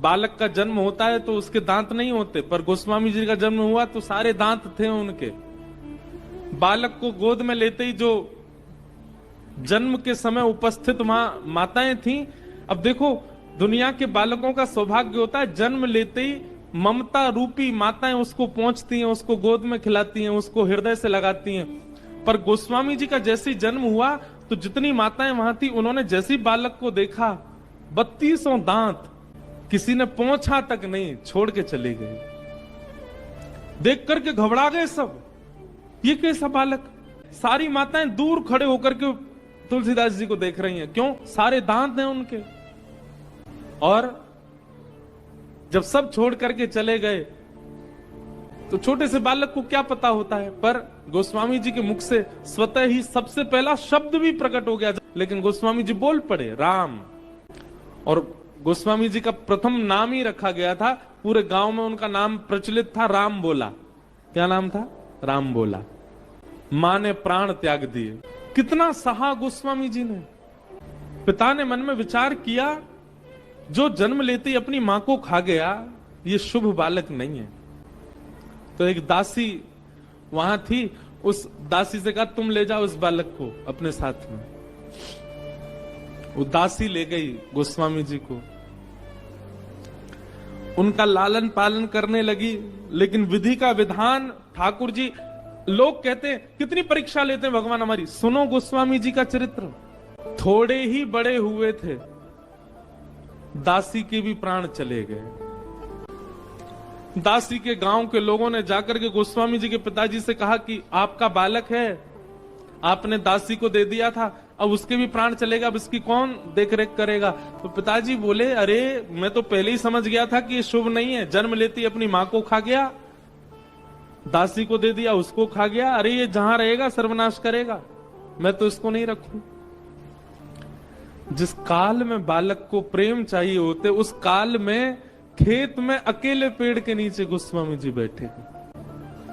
बालक का जन्म होता है तो उसके दांत नहीं होते, पर गोस्वामी जी का जन्म हुआ तो सारे दांत थे उनके। बालक को गोद में लेते ही जो जन्म के समय उपस्थित वहां माताएं थीं, अब देखो दुनिया के बालकों का सौभाग्य होता है जन्म लेते ही ममता रूपी माताएं उसको पहुंचती हैं, उसको गोद में खिलाती हैं, उसको हृदय से लगाती हैं। पर गोस्वामी जी का जैसे जन्म हुआ तो जितनी माताएं वहां थी, उन्होंने जैसे बालक को देखा 32 दांत, किसी ने पोंछा तक नहीं, छोड़ के चले गए। देख करके घबरा गए सब, ये कैसा बालक। सारी माताएं दूर खड़े होकर के तुलसीदास जी को देख रही हैं, क्यों? सारे दांत हैं उनके। और जब सब छोड़ करके चले गए तो छोटे से बालक को क्या पता होता है, पर गोस्वामी जी के मुख से स्वतः ही सबसे पहला शब्द भी प्रकट हो गया। लेकिन गोस्वामी जी बोल पड़े राम, और गोस्वामी जी का प्रथम नाम ही रखा गया था, पूरे गांव में उनका नाम प्रचलित था, राम बोला। क्या नाम था? राम बोला। मां ने प्राण त्याग दिए। कितना सहा गोस्वामी जी ने। पिता ने मन में विचार किया, जो जन्म लेते ही अपनी मां को खा गया, ये शुभ बालक नहीं है। तो एक दासी वहां थी, उस दासी से कहा तुम ले जाओ इस बालक को अपने साथ में। वो दासी ले गई गोस्वामी जी को, उनका लालन पालन करने लगी। लेकिन विधि का विधान, ठाकुर जी, लोग कहते हैं कितनी परीक्षा लेते हैं भगवान हमारी। सुनो गोस्वामी जी का चरित्र, थोड़े ही बड़े हुए थे, दासी के भी प्राण चले गए। दासी के गांव के लोगों ने जाकर के गोस्वामी जी के पिताजी से कहा कि आपका बालक है, आपने दासी को दे दिया था, अब उसके भी प्राण चलेगा, अब इसकी कौन देख रेख करेगा? तो पिताजी बोले, अरे मैं तो पहले ही समझ गया था कि ये शुभ नहीं है। जन्म लेती अपनी मां को खा गया, दासी को दे दिया, उसको खा गया, अरे ये जहां रहेगा सर्वनाश करेगा, मैं तो इसको नहीं रखूं। जिस काल में बालक को प्रेम चाहिए होते, उस काल में खेत में अकेले पेड़ के नीचे गोस्वामी जी बैठे थे।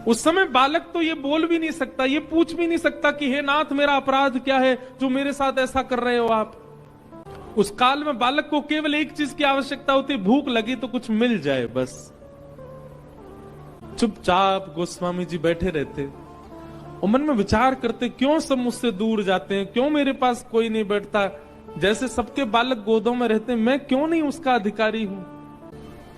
उस समय बालक तो ये बोल भी नहीं सकता, ये पूछ भी नहीं सकता कि हे नाथ मेरा अपराध क्या है जो मेरे साथ ऐसा कर रहे हो आप। उस काल में बालक को केवल एक चीज की आवश्यकता होती, भूख लगी तो कुछ मिल जाए बस। चुपचाप गोस्वामी जी बैठे रहते और मन में विचार करते, क्यों सब मुझसे दूर जाते हैं, क्यों मेरे पास कोई नहीं बैठता, जैसे सबके बालक गोदों में रहते, मैं क्यों नहीं उसका अधिकारी हूं।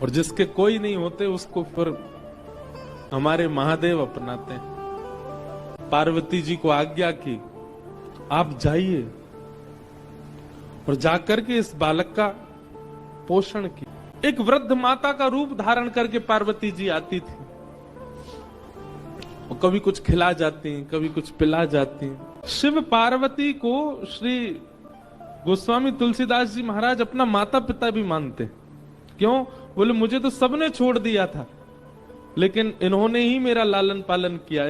और जिसके कोई नहीं होते उसको फिर हमारे महादेव अपनाते हैं। पार्वती जी को आज्ञा की, आप जाइए, और जाकर के इस बालक का पोषण किया। एक वृद्ध माता का रूप धारण करके पार्वती जी आती थी, और कभी कुछ खिला जाती, कभी कुछ पिला जाती। शिव पार्वती को श्री गोस्वामी तुलसीदास जी महाराज अपना माता पिता भी मानते। क्यों? बोले मुझे तो सबने छोड़ दिया था, लेकिन इन्होंने ही मेरा लालन पालन किया।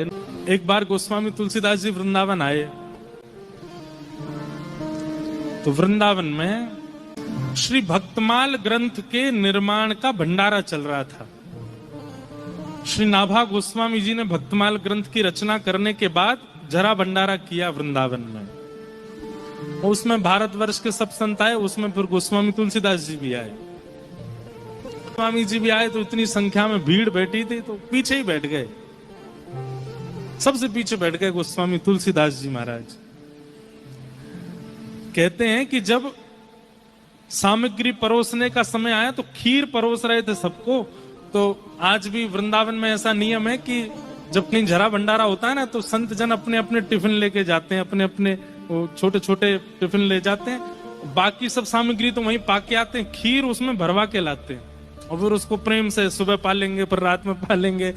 एक बार गोस्वामी तुलसीदास जी वृंदावन आए, तो वृंदावन में श्री भक्तमाल ग्रंथ के निर्माण का भंडारा चल रहा था। श्री नाभा गोस्वामी जी ने भक्तमाल ग्रंथ की रचना करने के बाद जरा भंडारा किया वृंदावन में। उसमें भारतवर्ष के सब संत आए, उसमें फिर गोस्वामी तुलसीदास जी भी आए। गोस्वामी जी भी आए तो इतनी संख्या में भीड़ बैठी थी, तो पीछे ही बैठ गए, सबसे पीछे बैठ गए गोस्वामी तुलसीदास जी महाराज। कहते हैं कि जब सामग्री परोसने का समय आया तो खीर परोस रहे थे सबको। तो आज भी वृंदावन में ऐसा नियम है कि जब कहीं जरा भंडारा होता है ना, तो संत जन अपने अपने टिफिन लेके जाते हैं, अपने अपने छोटे छोटे टिफिन ले जाते हैं। बाकी सब सामग्री तो वहीं पाके आते हैं, खीर उसमें भरवा के लाते हैं, और फिर उसको प्रेम से सुबह पालेंगे, फिर रात में पालेंगे,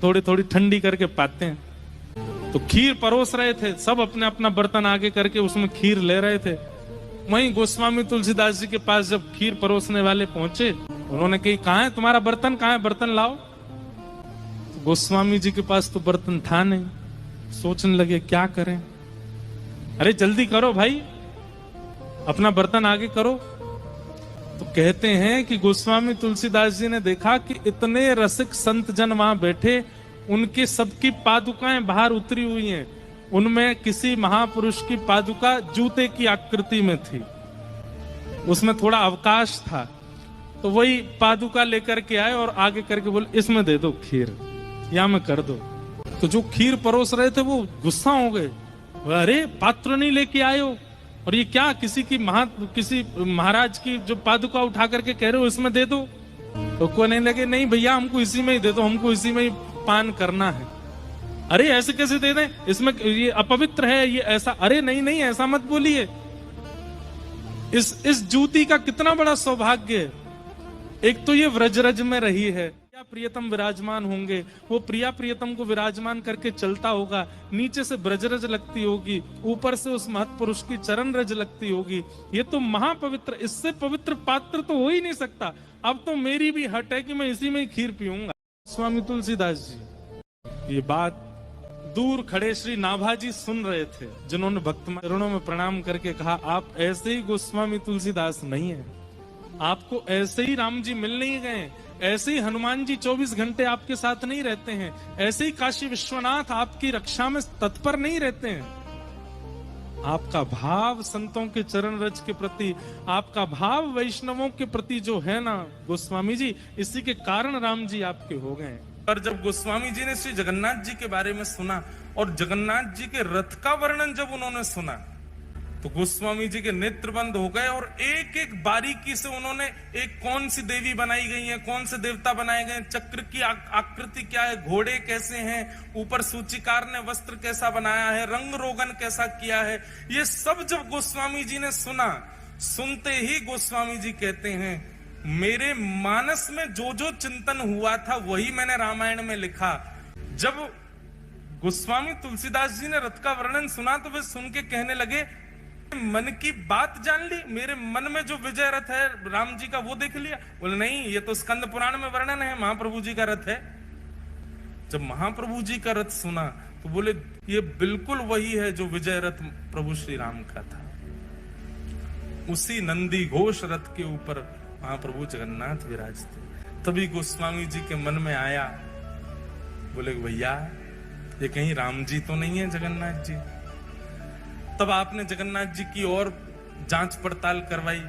थोड़ी थोड़ी ठंडी करके पाते हैं। तो खीर परोस रहे थे, सब अपने अपना बर्तन आगे करके उसमें खीर ले रहे थे। वहीं गोस्वामी तुलसीदास जी के पास जब खीर परोसने वाले पहुंचे, उन्होंने कही, कहाँ है तुम्हारा बर्तन, कहाँ है, बर्तन लाओ। तो गोस्वामी जी के पास तो बर्तन था नहीं। सोचने लगे क्या करें, अरे जल्दी करो भाई, अपना बर्तन आगे करो। तो कहते हैं कि गोस्वामी तुलसीदास जी ने देखा कि इतने रसिक संत जन वहां बैठे, उनके सबकी पादुकाएं बाहर उतरी हुई हैं। उनमें किसी महापुरुष की पादुका जूते की आकृति में थी, उसमें थोड़ा अवकाश था। तो वही पादुका लेकर के आए और आगे करके बोले इसमें दे दो खीर, या में कर दो। तो जो खीर परोस रहे थे वो गुस्सा हो गए, अरे पात्र नहीं लेके आए हो, और ये क्या किसी महाराज की जो पादुका उठा करके कह रहे हो इसमें दे दो। तो कहने लगे नहीं भैया हमको इसी में ही दे दो, हमको इसी में ही पान करना है। अरे ऐसे कैसे दे दें, इसमें ये अपवित्र है, ये ऐसा। अरे नहीं नहीं ऐसा मत बोलिए, इस जूती का कितना बड़ा सौभाग्य है। एक तो ये व्रजरज में रही है, प्रिया प्रियतम विराजमान होंगे, वो प्रिया प्रियतम को विराजमान करके चलता होगा, नीचे से ब्रजरज लगती होगी, ऊपर से उस महत्पुरुष की चरण रज लगती होगी। ये तो महापवित्र, इससे पवित्र पात्र तो हो ही नहीं सकता। अब तो मेरी भी हट है कि मैं इसी में ही खीर पीऊंगा। स्वामी तुलसीदास जी ये बात दूर खड़े श्री नाभाजी सुन रहे थे, जिन्होंने भक्त चरणों में प्रणाम करके कहा आप ऐसे ही गोस्वामी तुलसीदास नहीं है, आपको ऐसे ही राम जी मिल नहीं गए, ऐसे ही हनुमान जी 24 घंटे आपके साथ नहीं रहते हैं, ऐसे ही काशी विश्वनाथ आपकी रक्षा में तत्पर नहीं रहते हैं। आपका भाव संतों के चरण रज के प्रति, आपका भाव वैष्णवों के प्रति जो है ना गोस्वामी जी, इसी के कारण राम जी आपके हो गए। पर जब गोस्वामी जी ने श्री जगन्नाथ जी के बारे में सुना और जगन्नाथ जी के रथ का वर्णन जब उन्होंने सुना, तो गोस्वामी जी के नेत्र बंद हो गए और एक एक बारीकी से उन्होंने एक कौन सी देवी बनाई गई है, कौन से देवता बनाए गए, चक्र की आकृति क्या है, घोड़े कैसे हैं, ऊपर सूचीकार ने वस्त्र कैसा बनाया है, रंग रोगन कैसा किया है, ये सब जब गोस्वामी जी ने सुना, सुनते ही गोस्वामी जी कहते हैं मेरे मानस में जो जो चिंतन हुआ था वही मैंने रामायण में लिखा। जब गोस्वामी तुलसीदास जी ने रथ का वर्णन सुना तो वे सुन के कहने लगे मन की बात जान ली, मेरे मन में जो विजय रथ है राम जी का वो देख लिया। बोले नहीं, ये तो स्कंद पुराण में वर्णन है, महाप्रभु जी का रथ है। जब महाप्रभु जी का रथ सुना तो बोले ये बिल्कुल वही है जो विजय रथ प्रभु श्री राम का था। उसी नंदी घोष रथ के ऊपर महाप्रभु जगन्नाथ विराजते। तभी गोस्वामी जी के मन में आया, बोले भैया ये कहीं राम जी तो नहीं है जगन्नाथ जी। तब आपने जगन्नाथ जी की और जांच पड़ताल करवाई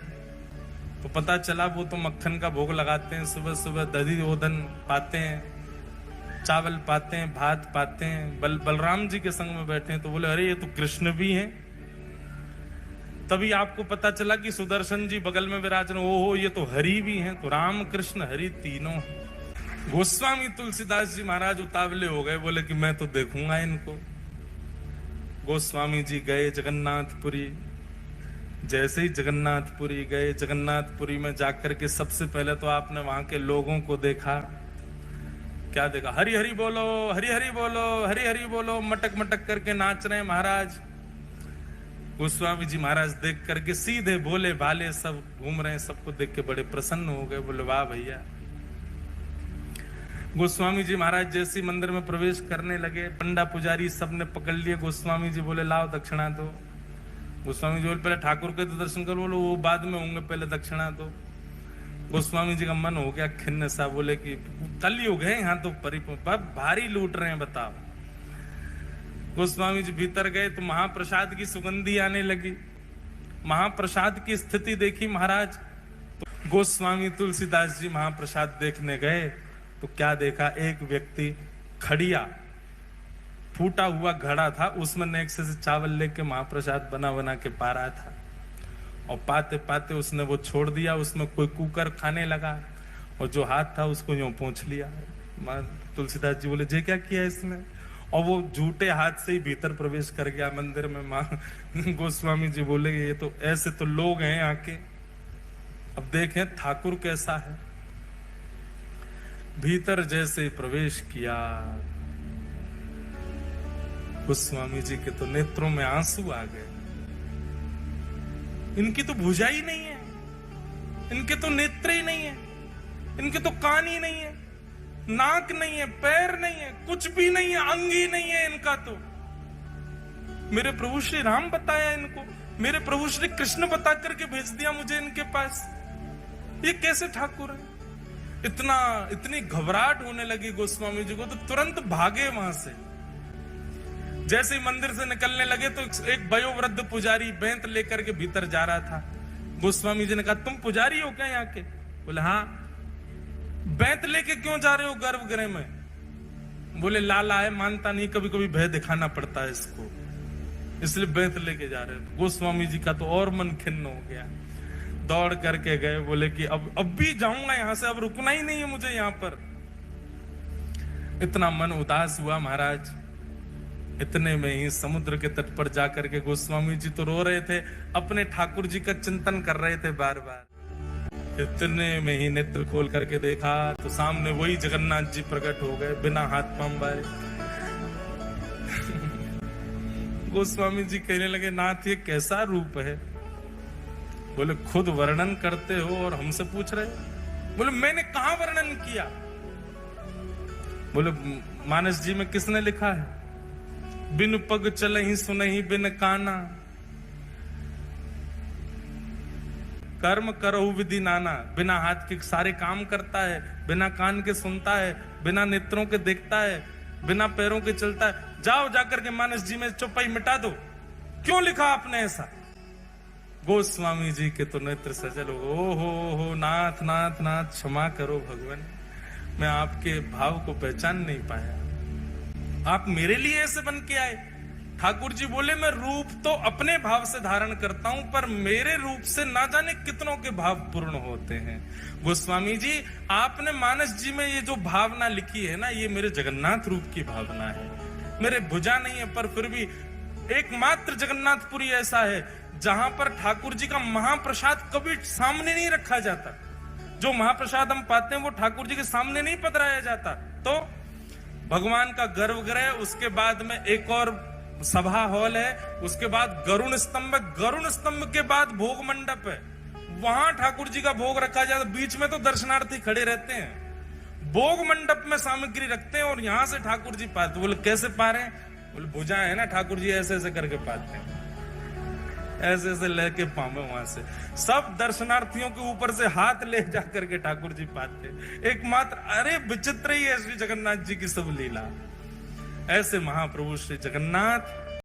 तो पता चला वो तो मक्खन का भोग लगाते हैं, सुबह सुबह दधी ओदन पाते हैं, चावल पाते हैं, भात पाते हैं, बलराम जी के संग में बैठे हैं। तो बोले अरे ये तो कृष्ण भी हैं। तभी आपको पता चला कि सुदर्शन जी बगल में विराजन, ओहो ये तो हरि भी हैं। तो राम कृष्ण हरि तीनों। गोस्वामी तुलसीदास जी महाराज उतावले हो गए, बोले कि मैं तो देखूंगा इनको। गोस्वामी जी गए जगन्नाथपुरी। जैसे ही जगन्नाथपुरी गए, जगन्नाथपुरी में जाकर के सबसे पहले तो आपने वहां के लोगों को देखा। क्या देखा? हरि हरि बोलो, हरि हरि बोलो, हरि हरि बोलो, मटक मटक करके नाच रहे हैं महाराज। गोस्वामी जी महाराज देख करके सीधे भोले भाले सब घूम रहे हैं, सबको देख के बड़े प्रसन्न हो गए। बोले वाह भैया। गोस्वामी जी महाराज जैसे मंदिर में प्रवेश करने लगे, पंडा पुजारी सब ने पकड़ लिए। गोस्वामी जी बोले लाओ दक्षिणा दो। गोस्वामी जी बोले पहले ठाकुर के तो दर्शन करो। बोलो वो बाद में होंगे, पहले दक्षिणा दो। गोस्वामी जी का मन हो गया खिन्न सा, बोले कि कलयुग है यहाँ तो भारी लूट रहे हैं, बताओ। गोस्वामी जी भीतर गए तो महाप्रसाद की सुगंधी आने लगी। महाप्रसाद की स्थिति देखी महाराज। तो गोस्वामी तुलसीदास जी महाप्रसाद देखने गए तो क्या देखा? एक व्यक्ति खड़िया फूटा हुआ घड़ा था, उसमें नेक्से से चावल लेके महाप्रसाद बना बना के पा रहा था। और पाते पाते उसने वो छोड़ दिया, उसमें कोई कुकर खाने लगा और जो हाथ था उसको यूं पोंछ लिया। तुलसीदास जी बोले जे क्या किया इसने? और वो झूठे हाथ से ही भीतर प्रवेश कर गया मंदिर में। माँ गोस्वामी जी बोले ये तो ऐसे तो लोग हैं आके। अब देखें ठाकुर कैसा है। भीतर जैसे प्रवेश किया, गोस्वामी जी के तो नेत्रों में आंसू आ गए। इनकी तो भुजा ही नहीं है, इनके तो नेत्र ही नहीं है, इनके तो कान ही नहीं है, नाक नहीं है, पैर नहीं है, कुछ भी नहीं है, अंग ही नहीं है इनका। तो मेरे प्रभु श्री राम बताया इनको, मेरे प्रभु श्री कृष्ण बता करके भेज दिया मुझे इनके पास। ये कैसे ठाकुर है? इतनी घबराहट होने लगी गोस्वामी जी को, तो तुरंत भागे वहां से। जैसे ही मंदिर से निकलने लगे तो एक वयोवृद्ध पुजारी बेंत लेकर के भीतर जा रहा था। गोस्वामी जी ने कहा तुम पुजारी हो क्या यहाँ के? बोले हाँ। बैंत लेके क्यों जा रहे हो गर्भगृह में? बोले लाला है, मानता नहीं, कभी कभी भय दिखाना पड़ता है इसको, इसलिए बैंत लेके जा रहे हैं। गोस्वामी जी का तो और मन खिन्न हो गया, दौड़ करके गए, बोले कि अब भी जाऊंगा यहां से, अब रुकना ही नहीं है मुझे यहां पर। इतना मन उदास हुआ महाराज। इतने में ही समुद्र के तट पर जाकर के गोस्वामी जी तो रो रहे थे, अपने ठाकुर जी का चिंतन कर रहे थे बार बार। इतने में ही नेत्र खोल करके देखा तो सामने वही जगन्नाथ जी प्रकट हो गए, बिना हाथ पांव बाए। गोस्वामी जी कहने लगे, नाथ ये कैसा रूप है? बोले खुद वर्णन करते हो और हमसे पूछ रहे हो? बोले मैंने कहां वर्णन किया? बोले मानस जी में किसने लिखा है, बिन पग चलहि सुनहि बिन काना, कर्म करहु विधि नाना। बिना हाथ के सारे काम करता है, बिना कान के सुनता है, बिना नेत्रों के देखता है, बिना पैरों के चलता है। जाओ जाकर के मानस जी में चौपाई मिटा दो, क्यों लिखा आपने ऐसा? गोस्वामी जी के तो नेत्र सजल हो, नाथ नाथ नाथ क्षमा करो भगवान, मैं आपके भाव को पहचान नहीं पाया, आप मेरे लिए ऐसे बन के आए। ठाकुर जी बोले मैं रूप तो अपने भाव से धारण करता हूं, पर मेरे रूप से ना जाने कितनों के भाव पूर्ण होते हैं। गोस्वामी जी आपने मानस जी में ये जो भावना लिखी है ना, ये मेरे जगन्नाथ रूप की भावना है। मेरे भुजा नहीं है, पर फिर भी एकमात्र जगन्नाथपुरी ऐसा है जहां पर ठाकुर जी का महाप्रसाद कभी सामने नहीं रखा जाता। जो महाप्रसाद हम पाते हैं वो ठाकुर जी के सामने नहीं पधराया जाता। तो भगवान का गर्भगृह, उसके बाद में एक और सभा हॉल है, उसके बाद गरुण स्तंभ, गरुण स्तंभ के बाद भोग मंडप है, वहां ठाकुर जी का भोग रखा जाता। बीच में तो दर्शनार्थी खड़े रहते हैं, भोग मंडप में सामग्री रखते हैं और यहां से ठाकुर जी पाते। बोले कैसे पा रहे हैं? बोले भुजा है ना, ठाकुर जी ऐसे ऐसे करके पाते हैं, ऐसे ऐसे लेके पावे वहां से। सब दर्शनार्थियों के ऊपर से हाथ ले जाकर के ठाकुर जी पाते। एकमात्र, अरे विचित्र ही है श्री जगन्नाथ जी की सब लीला। ऐसे महाप्रभु श्री जगन्नाथ